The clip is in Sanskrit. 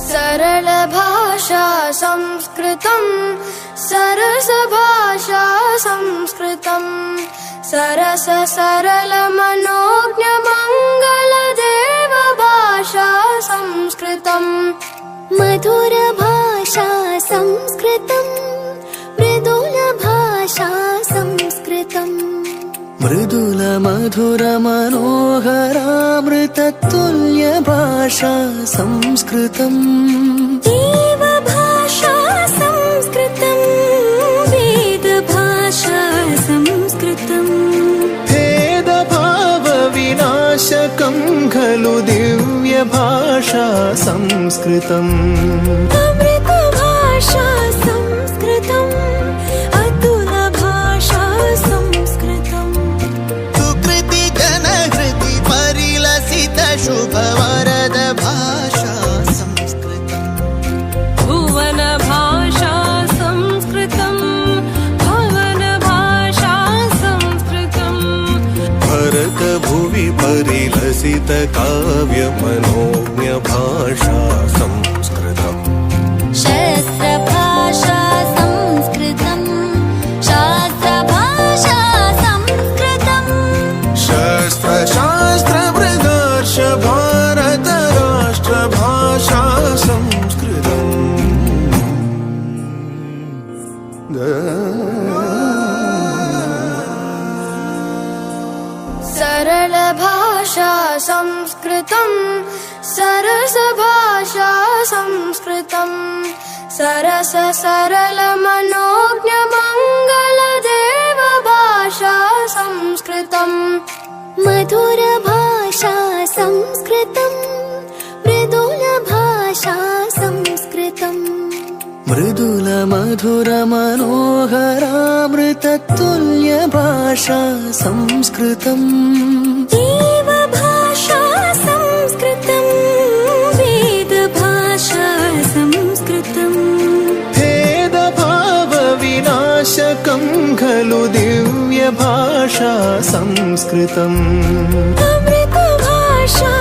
सरल भाषा संस्कृतं सरस भाषा संस्कृतं सरस सरल मनोज्ञ मंगल देव भाषा संस्कृतं मधुर भाषा संस्कृतं मृदुल भाषा संस्कृतं मृदुल मधुर मनोहरामृततुल्य भाषा संस्कृतं देव भाषा संस्कृतं वेद भाषा संस्कृतं भेदभाव विनाशकं खलु दिव्य भाषा संस्कृतम् अमृत भाषा संस्कृतं अतुल भाषा संस्कृतं सुकृति जनहृति परिलसित शुभवरद भाषा संस्कृतम् भुवन भाषा संस्कृतं भवन भाषा संस्कृतं भरत भुवि परिलसित काव्य मनोज्ञ भाषा संस्कृतम् शस्त्र भाषा संस्कृतं शास्त्र भाषा संस्कृतं शस्त्र शास्त्र प्रदर्श भारत राष्ट्र भाषा संस्कृतम् सरल भाषा संस्कृतं सरस भाषा संस्कृतं सरस सरल मनोज्ञ मंगल देव भाषा संस्कृतं मधुर भाषा संस्कृतं मृदुल भाषा संस्कृतं मृदुल मधुर मनोहरामृततुल्य भाषा संस्कृतं देव भाषा संस्कृतं वेद भाषा संस्कृतं भेदभाव विनाशकं खलु दिव्य भाषा संस्कृतम् अमृत भाषा